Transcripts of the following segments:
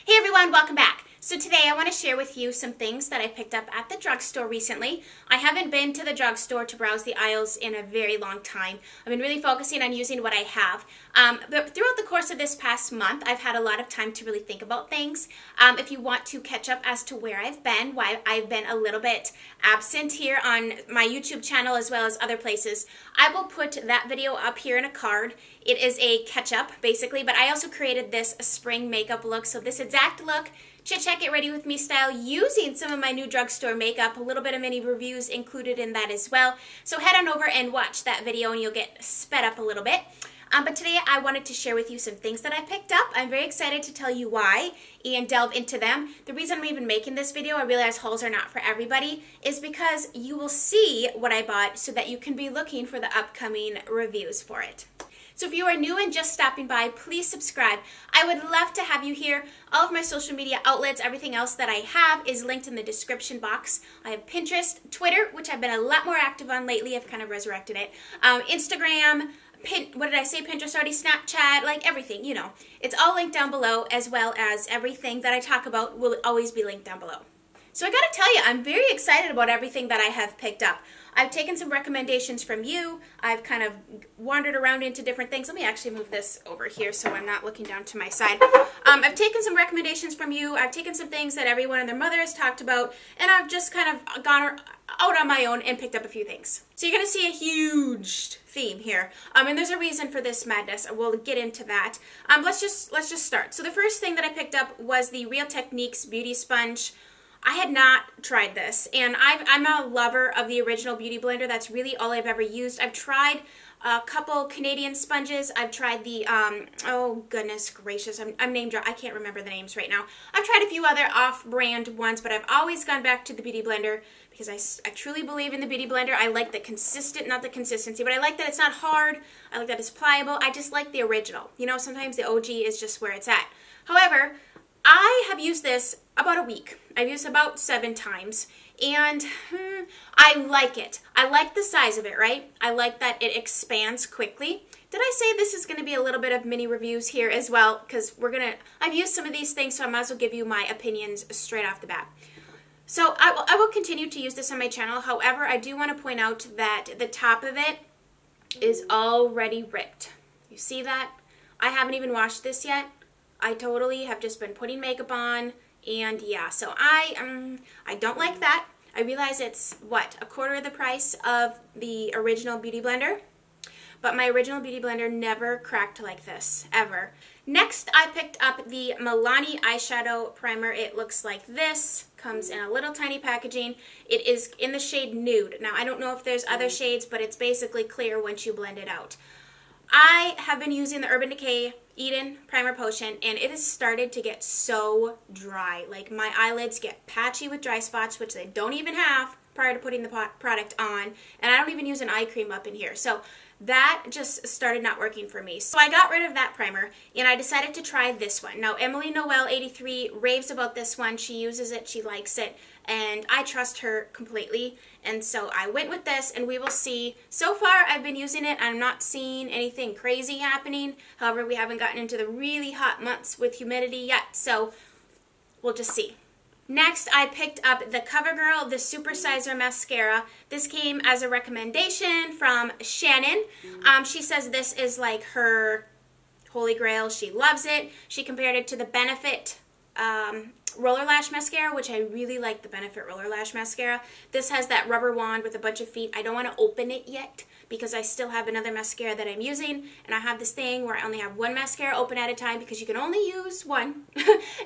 Hey everyone, welcome back. So today I want to share with you some things that I picked up at the drugstore recently. I haven't been to the drugstore to browse the aisles in a very long time. I've been really focusing on using what I have. But throughout the course of this past month, I've had a lot of time to really think about things. If you want to catch up as to where I've been, why I've been a little bit absent here on my YouTube channel as well as other places, I will put that video up here in a card. It is a catch-up, basically, but I also created this spring makeup look. So this exact look, chit chat get ready with me style, using some of my new drugstore makeup, a little bit of mini reviews included in that as well. So head on over and watch that video and you'll get sped up a little bit. But today I wanted to share with you some things that I picked up. I'm very excited to tell you why and delve into them. The reason I'm even making this video, I realize hauls are not for everybody, is because you will see what I bought so that you can be looking for the upcoming reviews for it. So if you are new and just stopping by, please subscribe. I would love to have you here. All of my social media outlets, everything else that I have is linked in the description box. I have Pinterest, Twitter, which I've been a lot more active on lately. I've kind of resurrected it. Instagram, what did I say? Pinterest already, Snapchat, like everything, you know. It's all linked down below, as well as everything that I talk about will always be linked down below. So I gotta tell you, I'm very excited about everything that I have picked up. I've taken some recommendations from you. I've kind of wandered around into different things. Let me actually move this over here so I'm not looking down to my side. I've taken some recommendations from you. I've taken some things that everyone and their mother has talked about, and I've just kind of gone out on my own and picked up a few things. So you're gonna see a huge theme here, and there's a reason for this madness. We'll get into that. Let's just start. So the first thing that I picked up was the Real Techniques Beauty Sponge. I had not tried this, and I'm a lover of the original Beauty Blender. That's really all I've ever used. I've tried a couple Canadian sponges. I've tried the, oh goodness gracious, I'm name dropping. I can't remember the names right now. I've tried a few other off-brand ones, but I've always gone back to the Beauty Blender because I truly believe in the Beauty Blender. I like the not the consistency, but I like that it's not hard. I like that it's pliable. I just like the original. You know, sometimes the OG is just where it's at. However, I have used this about a week. I've used it about 7 times, and I like it. I like the size of it, right? I like that it expands quickly. Did I say this is going to be a little bit of mini reviews here as well? Because I've used some of these things, so I might as well give you my opinions straight off the bat. So I will continue to use this on my channel. However, I do want to point out that the top of it is already ripped. You see that? I haven't even washed this yet. I totally have just been putting makeup on, and yeah, so I don't like that. I realize it's, what, a quarter of the price of the original Beauty Blender, but my original Beauty Blender never cracked like this, ever. Next, I picked up the Milani eyeshadow primer. It looks like this, comes in a little tiny packaging. It is in the shade Nude. Now, I don't know if there's other shades, but it's basically clear once you blend it out. I have been using the Urban Decay Eden Primer Potion, and it has started to get so dry. Like, my eyelids get patchy with dry spots, which they don't even have prior to putting the product on, and I don't even use an eye cream up in here. So that just started not working for me. So I got rid of that primer, and I decided to try this one. Now, Emily Noel 83 raves about this one. She uses it, she likes it, and I trust her completely. And so I went with this, and we will see. So far, I've been using it. I'm not seeing anything crazy happening. However, we haven't gotten into the really hot months with humidity yet, so we'll just see. Next, I picked up the CoverGirl, the Supersizer Mascara. This came as a recommendation from Shannon. She says this is like her holy grail. She loves it. She compared it to the Benefit Roller Lash Mascara, which I really like the Benefit Roller Lash Mascara. This has that rubber wand with a bunch of feet. I don't want to open it yet because I still have another mascara that I'm using, and I have this thing where I only have one mascara open at a time because you can only use one,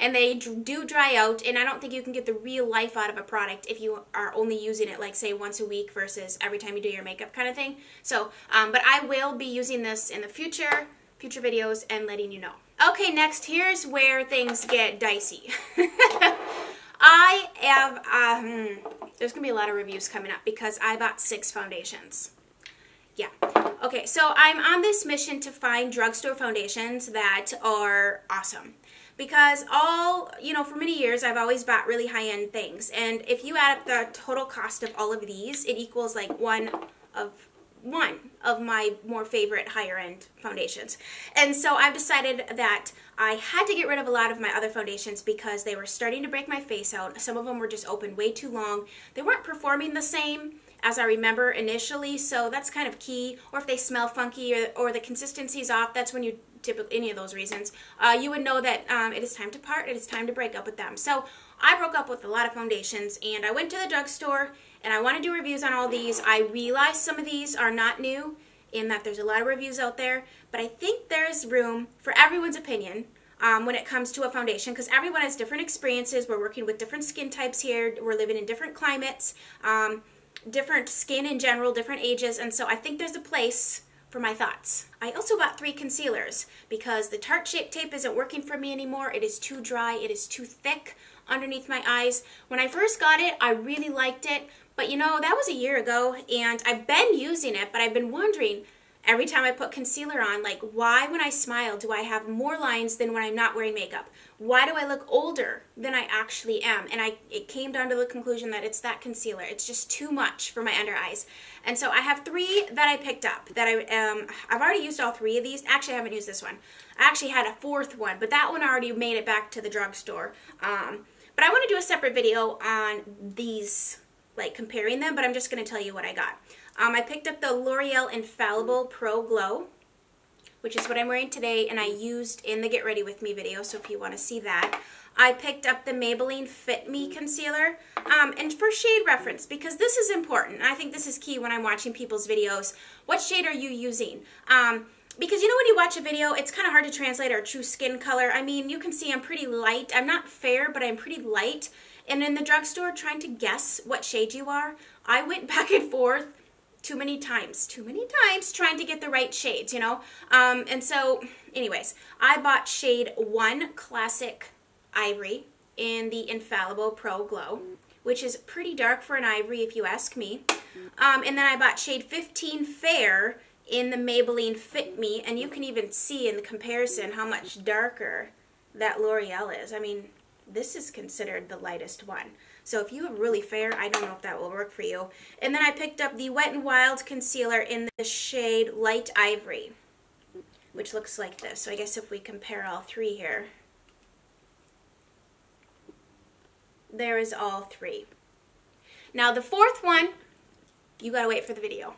and they do dry out, and I don't think you can get the real life out of a product if you are only using it, like, say, once a week versus every time you do your makeup kind of thing. So, but I will be using this in the future videos and letting you know. Okay, next, here's where things get dicey. I have, there's going to be a lot of reviews coming up because I bought 6 foundations. Yeah. Okay, so I'm on this mission to find drugstore foundations that are awesome. Because for many years I've always bought really high-end things. And if you add up the total cost of all of these, it equals like one of one of my more favorite higher end foundations. And so I've decided that I had to get rid of a lot of my other foundations because they were starting to break my face out. Some of them were just open way too long. They weren't performing the same as I remember initially, so that's kind of key. Or if they smell funky or the consistency's off, that's when you typically, any of those reasons, you would know that it is time to part, it is time to break up with them. So I broke up with a lot of foundations, and I went to the drugstore and I want to do reviews on all these. I realize some of these are not new in that there's a lot of reviews out there, but I think there's room for everyone's opinion when it comes to a foundation, because everyone has different experiences. We're working with different skin types here. We're living in different climates, different skin in general, different ages, and so I think there's a place for my thoughts. I also bought 3 concealers because the Tarte Shape Tape isn't working for me anymore. It is too dry. It is too thick underneath my eyes. When I first got it, I really liked it, but you know, that was a year ago, and I've been using it, but I've been wondering every time I put concealer on, like, why when I smile do I have more lines than when I'm not wearing makeup? Why do I look older than I actually am? And it came down to the conclusion that it's that concealer. It's just too much for my under eyes. And so I have 3 that I picked up that I've already used all 3 of these. Actually, I haven't used this one. I actually had a 4th one, but that one already made it back to the drugstore. But I want to do a separate video on these, like comparing them, but I'm just going to tell you what I got. I picked up the L'Oreal Infallible Pro Glow, which is what I'm wearing today, and I used in the Get Ready With Me video, so if you want to see that. I picked up the Maybelline Fit Me Concealer, and for shade reference, because this is important, and I think this is key when I'm watching people's videos. What shade are you using? Because you know when you watch a video, it's kind of hard to translate our true skin color. I mean, you can see I'm pretty light. I'm not fair, but I'm pretty light. And in the drugstore, trying to guess what shade you are, I went back and forth too many times trying to get the right shades, you know. And so, anyways, I bought shade 1 Classic Ivory in the Infallible Pro Glow, which is pretty dark for an ivory if you ask me. And then I bought shade 15 Fair in the Maybelline Fit Me, and you can even see in the comparison how much darker that L'Oreal is. I mean, this is considered the lightest one. So if you have really fair, I don't know if that will work for you. And then I picked up the Wet n Wild Concealer in the shade Light Ivory, which looks like this. So I guess if we compare all 3 here, there is all 3. Now the 4th one, you gotta wait for the video.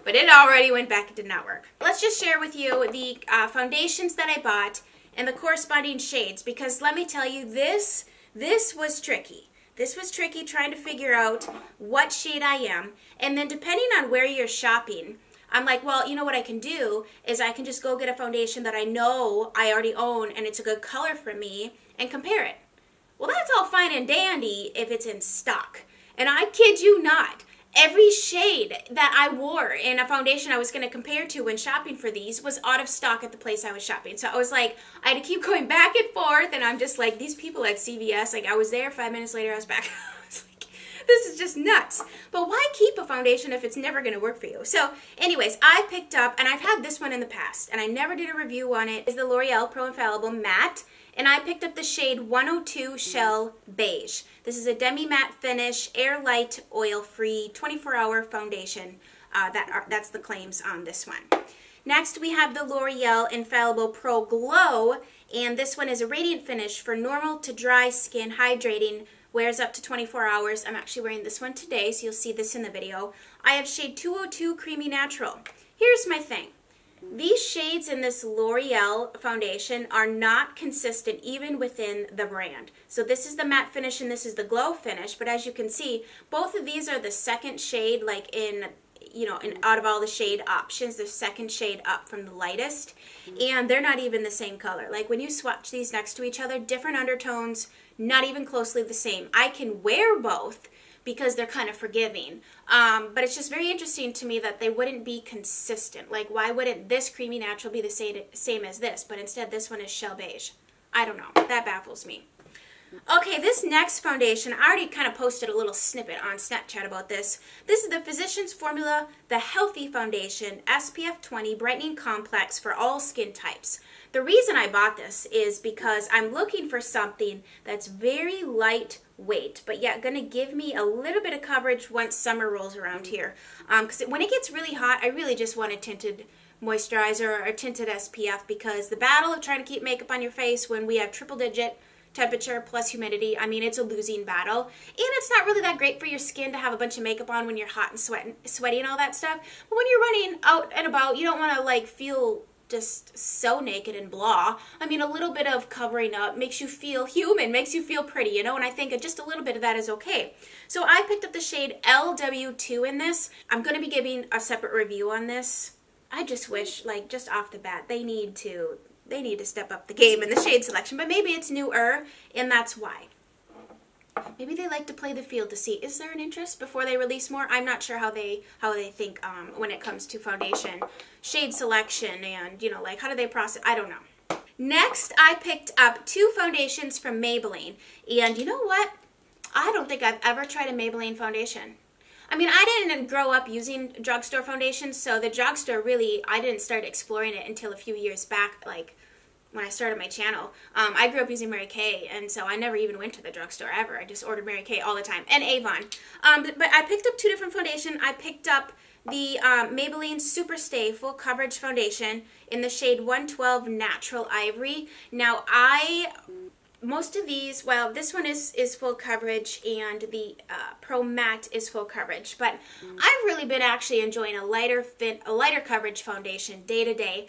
But it already went back, it did not work. Let's just share with you the foundations that I bought and the corresponding shades, because let me tell you, this was tricky. This was tricky trying to figure out what shade I am, and then depending on where you're shopping, I'm like, well, you know what I can do is I can just go get a foundation that I know I already own and it's a good color for me and compare it. Well, that's all fine and dandy if it's in stock. And I kid you not, every shade that I wore in a foundation I was going to compare to when shopping for these was out of stock at the place I was shopping. So I was like, I had to keep going back and forth, and I'm just like, these people at CVS, like I was there, 5 minutes later I was back. I was like, this is just nuts. But why keep a foundation if it's never going to work for you? So anyways, I picked up, and I've had this one in the past, and I never did a review on it, is the L'Oreal Pro Infallible Matte. And I picked up the shade 102 Shell Beige. This is a demi-matte finish, air light, oil-free, 24-hour foundation. That's the claims on this one. Next, we have the L'Oreal Infallible Pro Glow, and this one is a radiant finish for normal to dry skin, hydrating, wears up to 24 hours. I'm actually wearing this one today, so you'll see this in the video. I have shade 202 Creamy Natural. Here's my thing. These shades in this L'Oreal foundation are not consistent even within the brand. So this is the matte finish and this is the glow finish, but as you can see, both of these are the second shade, like in, you know, out of all the shade options, the second shade up from the lightest, and they're not even the same color. Like when you swatch these next to each other, different undertones, not even closely the same. I can wear both because they're kind of forgiving. But it's just very interesting to me that they wouldn't be consistent. Like, why wouldn't this Creamy Natural be the same as this, but instead this one is Shell Beige? I don't know. That baffles me. Okay, this next foundation, I already kind of posted a little snippet on Snapchat about this. This is the Physicians Formula, the Healthy Foundation, SPF 20 Brightening Complex for all skin types. The reason I bought this is because I'm looking for something that's very lightweight, but yet going to give me a little bit of coverage once summer rolls around here. Because when it gets really hot, I really just want a tinted moisturizer or a tinted SPF, because the battle of trying to keep makeup on your face when we have triple-digit temperature plus humidity, I mean, it's a losing battle. And it's not really that great for your skin to have a bunch of makeup on when you're hot and sweaty and all that stuff. But when you're running out and about, you don't want to like feel just so naked and blah. I mean, a little bit of covering up makes you feel human, makes you feel pretty, you know, and I think just a little bit of that is okay. So I picked up the shade LW2 in this. I'm going to be giving a separate review on this. I just wish, like, just off the bat, they need to step up the game in the shade selection, but maybe it's newer, and that's why. Maybe they like to play the field to see, is there an interest before they release more? I'm not sure how they think when it comes to foundation, shade selection, and, you know, like, how do they process? I don't know. Next, I picked up 2 foundations from Maybelline, and you know what? I don't think I've ever tried a Maybelline foundation. I mean, I didn't grow up using drugstore foundations, so the drugstore really, I didn't start exploring it until a few years back, like when I started my channel. I grew up using Mary Kay, and so I never even went to the drugstore ever. I just ordered Mary Kay all the time, and Avon. But I picked up 2 different foundations. I picked up the Maybelline Superstay Full Coverage Foundation in the shade 112 Natural Ivory. Now, most of these, well, this one is full coverage, and the Pro Matte is full coverage. But I've really been actually enjoying a lighter coverage foundation day to day.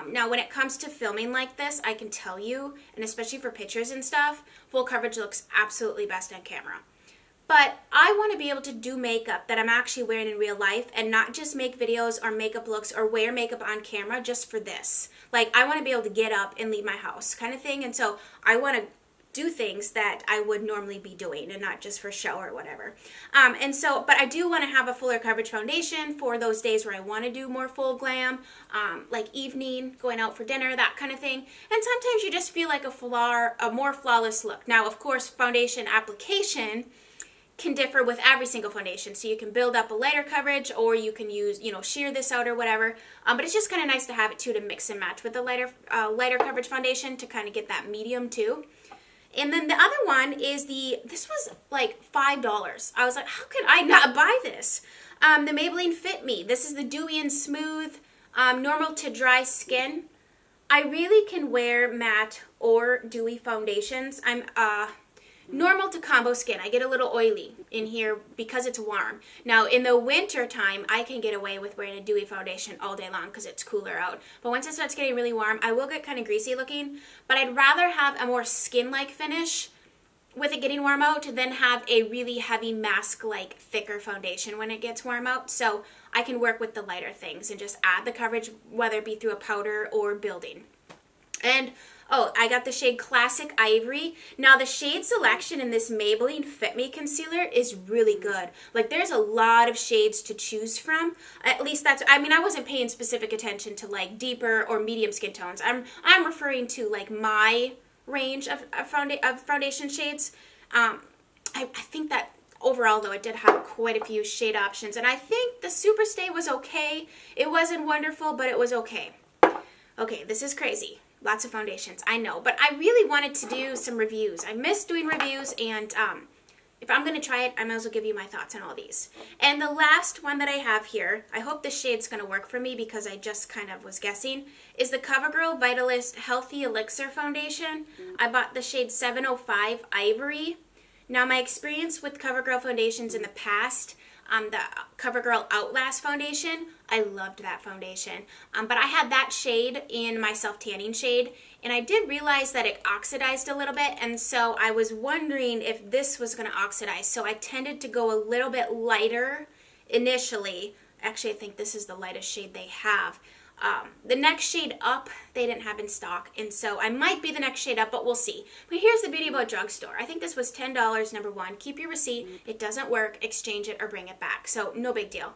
Now, when it comes to filming like this, I can tell you, and especially for pictures and stuff, full coverage looks absolutely best on camera. But I want to be able to do makeup that I'm actually wearing in real life and not just make videos or makeup looks or wear makeup on camera just for this. Like, I want to be able to get up and leave my house kind of thing. And so I want to do things that I would normally be doing and not just for show or whatever. But I do want to have a fuller coverage foundation for those days where I want to do more full glam, like evening, going out for dinner, that kind of thing. And sometimes you just feel like a more flawless look. Now, of course, foundation application can differ with every single foundation. So you can build up a lighter coverage, or you can use, you know, sheer this out or whatever. But it's just kind of nice to have it too, to mix and match with the lighter coverage foundation to kind of get that medium too. And then the other one is this was like $5. I was like, how could I not buy this? The Maybelline Fit Me. This is the Dewy and Smooth, normal to dry skin. I really can wear matte or dewy foundations. I'm normal to combo skin. I get a little oily in here because it's warm. Now, in the winter time, I can get away with wearing a dewy foundation all day long because it's cooler out. But once it starts getting really warm, I will get kind of greasy looking. But I'd rather have a more skin-like finish with it getting warm out than have a really heavy mask-like thicker foundation when it gets warm out. So I can work with the lighter things and just add the coverage, whether it be through a powder or building. And oh, I got the shade Classic Ivory. Now, the shade selection in this Maybelline Fit Me concealer is really good. Like, there's a lot of shades to choose from. At least that's, I mean, I wasn't paying specific attention to like deeper or medium skin tones. I'm referring to like my range of foundation shades. I think that overall, though, it did have quite a few shade options. And I think the Superstay was okay. It wasn't wonderful, but it was okay. Okay, this is crazy. Lots of foundations, I know, but I really wanted to do some reviews. I miss doing reviews, and if I'm going to try it, I might as well give you my thoughts on all these. And the last one that I have here, I hope this shade's going to work for me because I just kind of was guessing, is the CoverGirl Vitalist Healthy Elixir Foundation. I bought the shade 705 Ivory. Now, my experience with CoverGirl foundations in the past, the CoverGirl Outlast foundation, I loved that foundation. But I had that shade in my self-tanning shade, and I did realize that it oxidized a little bit, and so I was wondering if this was going to oxidize. So I tended to go a little bit lighter initially. Actually, I think this is the lightest shade they have. The next shade up, they didn't have in stock, and so I might be the next shade up, but we'll see. But here's the beauty about drugstore. I think this was $10, number one. Keep your receipt. It doesn't work. Exchange it or bring it back. So no big deal.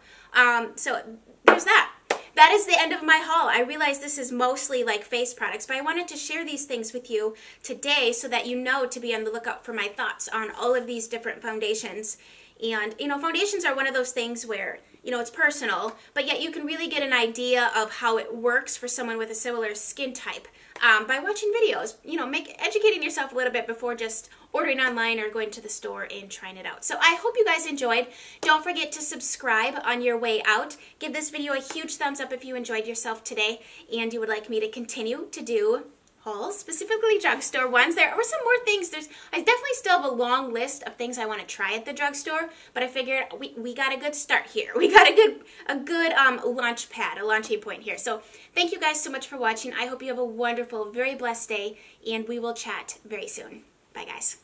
So there's that. That is the end of my haul. I realize this is mostly like face products, but I wanted to share these things with you today so that you know to be on the lookout for my thoughts on all of these different foundations. And, you know, foundations are one of those things where you know, it's personal, but yet you can really get an idea of how it works for someone with a similar skin type by watching videos. You know, educating yourself a little bit before just ordering online or going to the store and trying it out. So I hope you guys enjoyed. Don't forget to subscribe on your way out. Give this video a huge thumbs up if you enjoyed yourself today and you would like me to continue to do hauls, specifically drugstore ones. There are some more things. I definitely still have a long list of things I want to try at the drugstore, but I figured we got a good start here. We got a good launch pad, a launching point here. So thank you guys so much for watching. I hope you have a wonderful, very blessed day, and we will chat very soon. Bye, guys.